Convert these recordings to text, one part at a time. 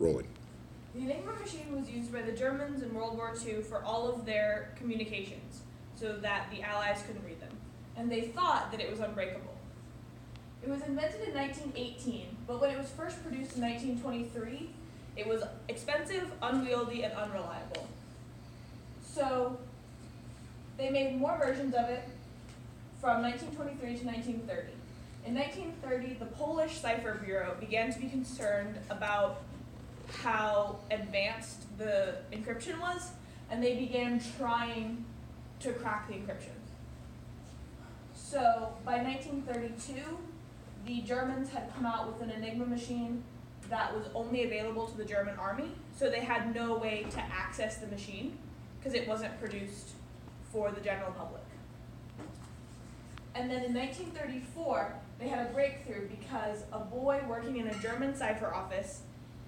rolling. The Enigma machine was used by the Germans in World War II for all of their communications, so that the Allies couldn't read them. And they thought that it was unbreakable. It was invented in 1918, but when it was first produced in 1923, it was expensive, unwieldy, and unreliable. So they made more versions of it from 1923 to 1930. In 1930, the Polish Cipher Bureau began to be concerned about how advanced the encryption was, and they began trying to crack the encryption. So by 1932, the Germans had come out with an Enigma machine that was only available to the German army, so they had no way to access the machine because it wasn't produced for the general public. And then in 1934, they had a breakthrough because a boy working in a German cipher office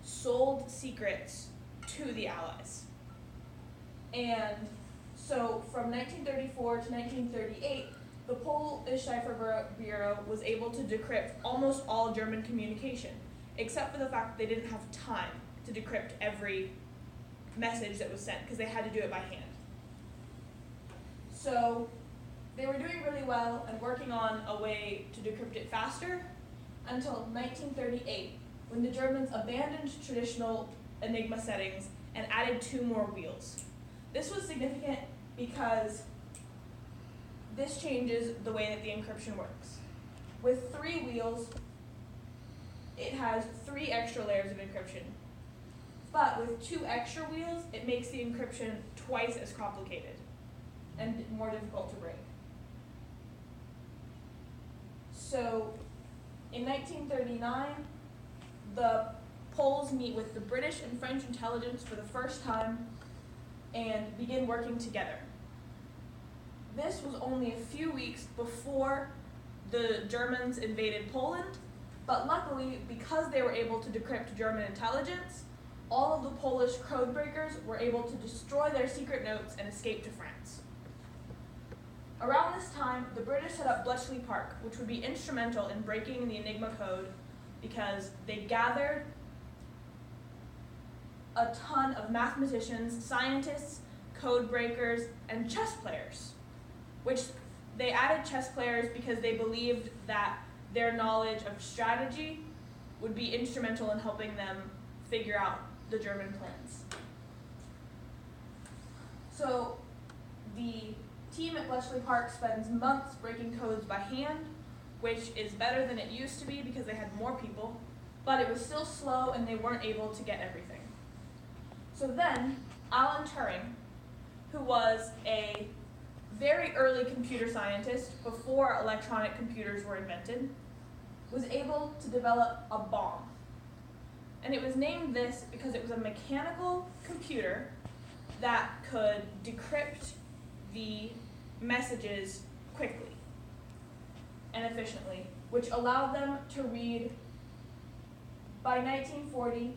sold secrets to the Allies. And so from 1934 to 1938, the Polish Cipher Bureau was able to decrypt almost all German communication, except for the fact that they didn't have time to decrypt every message that was sent because they had to do it by hand. So they were doing really well and working on a way to decrypt it faster until 1938, when the Germans abandoned traditional Enigma settings and added 2 more wheels. This was significant because this changes the way that the encryption works. With 3 wheels, it has 3 extra layers of encryption. But with 2 extra wheels, it makes the encryption twice as complicated and more difficult to break. So in 1939, the Poles meet with the British and French intelligence for the first time and begin working together. This was only a few weeks before the Germans invaded Poland, but luckily, because they were able to decrypt German intelligence, all of the Polish codebreakers were able to destroy their secret notes and escape to France. Around this time, the British set up Bletchley Park, which would be instrumental in breaking the Enigma code because they gathered a ton of mathematicians, scientists, code breakers, and chess players, which they added chess players because they believed that their knowledge of strategy would be instrumental in helping them figure out the German plans. So the team at Bletchley Park spends months breaking codes by hand, which is better than it used to be because they had more people, but it was still slow and they weren't able to get everything. So then, Alan Turing, who was a very early computer scientist before electronic computers were invented, was able to develop a bomb. And it was named this because it was a mechanical computer that could decrypt the messages quickly and efficiently, which allowed them to read. By 1940,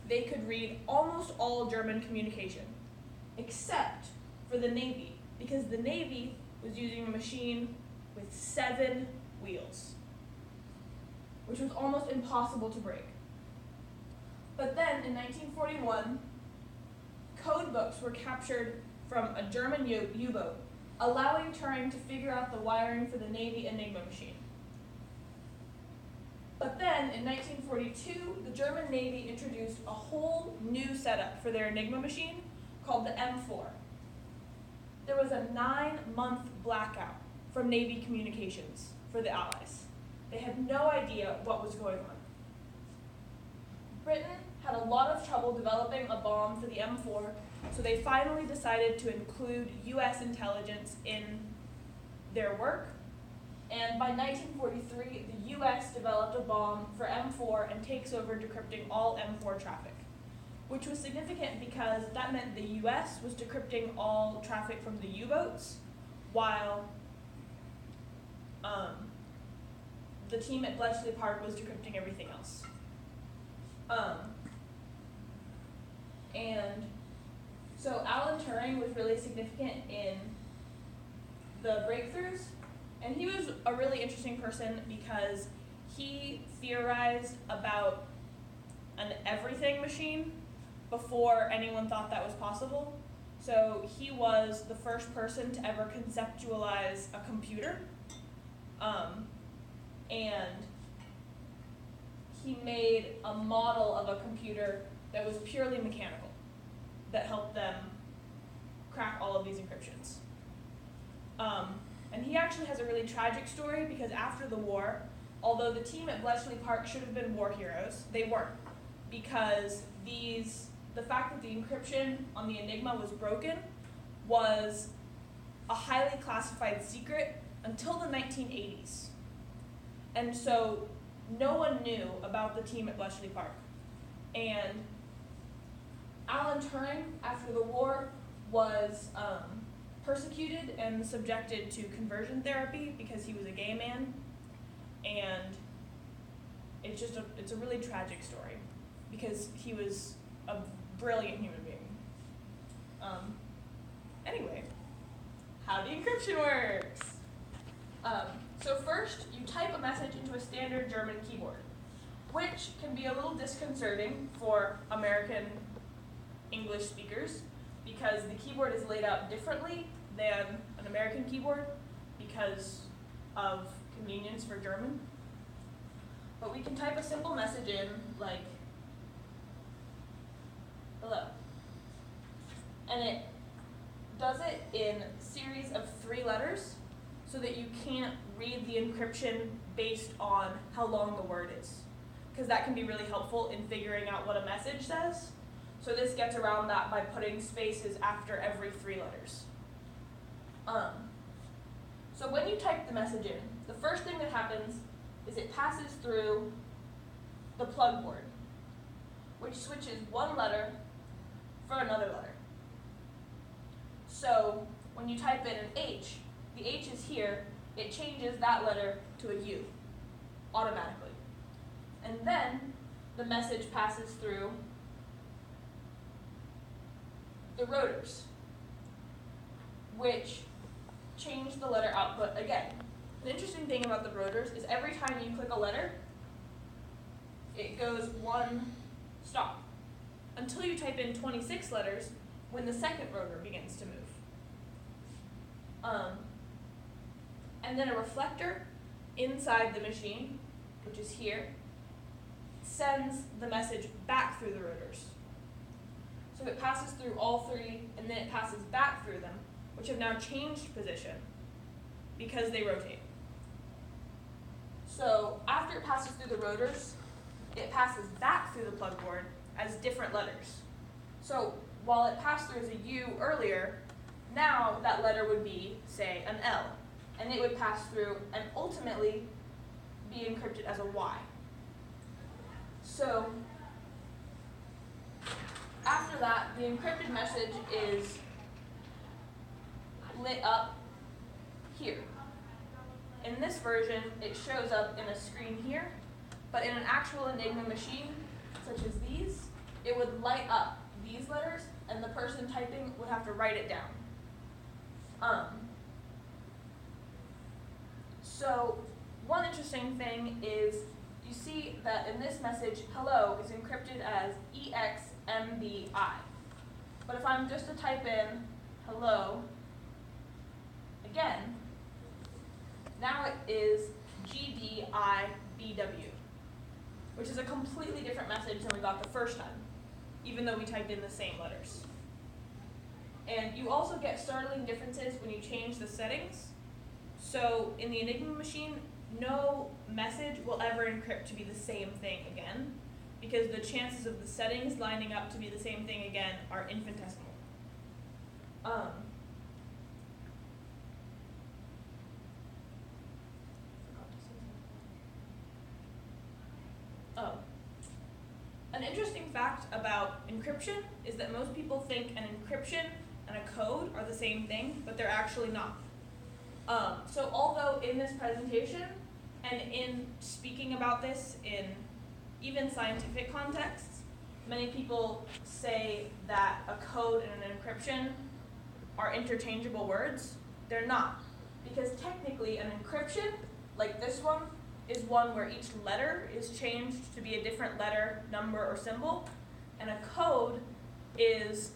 they could read almost all German communication, except for the Navy, because the Navy was using a machine with 7 wheels, which was almost impossible to break. But then, in 1941, code books were captured from a German U-boat, allowing Turing to figure out the wiring for the Navy Enigma machine. But then, in 1942, the German Navy introduced a whole new setup for their Enigma machine called the M4. There was a 9-month blackout from Navy communications for the Allies. They had no idea what was going on. Britain had a lot of trouble developing a bomb for the M4, so they finally decided to include US intelligence in their work. And by 1943, the US developed a bomb for M4 and takes over decrypting all M4 traffic, which was significant because that meant the US was decrypting all traffic from the U-boats, while the team at Bletchley Park was decrypting everything else. And so Alan Turing was really significant in the breakthroughs, and he was a really interesting person because he theorized about an everything machine before anyone thought that was possible. So he was the first person to ever conceptualize a computer, and he made a model of a computer that was purely mechanical, that helped them crack all of these encryptions. And he actually has a really tragic story, because after the war, although the team at Bletchley Park should have been war heroes, they weren't, because the fact that the encryption on the Enigma was broken was a highly classified secret until the 1980s. And so no one knew about the team at Bletchley Park. And Alan Turing, after the war, was persecuted and subjected to conversion therapy because he was a gay man. And it's a really tragic story, because he was a brilliant human being. Anyway, how the encryption works. So first, you type a message into a standard German keyboard, which can be a little disconcerting for American English speakers, because the keyboard is laid out differently than an American keyboard because of convenience for German. But we can type a simple message in, like, hello. And it does it in a series of 3 letters, so that you can't read the encryption based on how long the word is, because that can be really helpful in figuring out what a message says. So this gets around that by putting spaces after every 3 letters. So when you type the message in, the first thing that happens is it passes through the plug board, which switches one letter for another letter. So when you type in an H, the H is here, it changes that letter to a U automatically. And then the message passes through the rotors, which change the letter output again. The interesting thing about the rotors is every time you click a letter, it goes 1 stop, until you type in 26 letters, when the second rotor begins to move. And then a reflector inside the machine, which is here, sends the message back through the rotors. So it passes through all 3, and then it passes back through them, which have now changed position because they rotate. So after it passes through the rotors, it passes back through the plug board as different letters. So while it passed through as a U earlier, now that letter would be, say, an L, and it would pass through and ultimately be encrypted as a Y. So after that, the encrypted message is lit up here. In this version, it shows up in a screen here, but in an actual Enigma machine, such as these, it would light up these letters, and the person typing would have to write it down. So one interesting thing is, you see that in this message, hello is encrypted as EXMBI. But if I'm just to type in hello again, now it is GDIBW, which is a completely different message than we got the first time, even though we typed in the same letters. And you also get startling differences when you change the settings. So in the Enigma machine, no message will ever encrypt to be the same thing again, because the chances of the settings lining up to be the same thing again are infinitesimal. An interesting fact about encryption is that most people think an encryption and a code are the same thing, but they're actually not. So although in this presentation and in speaking about this in even scientific contexts, many people say that a code and an encryption are interchangeable words, they're not. Because technically an encryption, like this one, is one where each letter is changed to be a different letter, number, or symbol, and a code is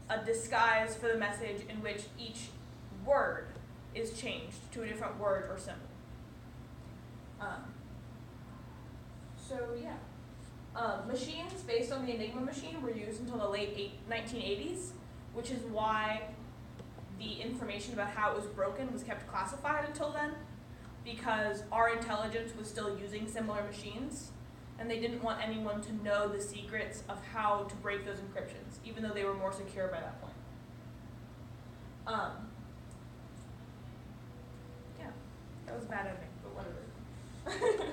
a disguise for the message in which each word is changed to a different word or symbol. Machines based on the Enigma machine were used until the late 1980s, which is why the information about how it was broken was kept classified until then, because our intelligence was still using similar machines, and they didn't want anyone to know the secrets of how to break those encryptions, even though they were more secure by that point. Yeah, that was a bad ending, but whatever.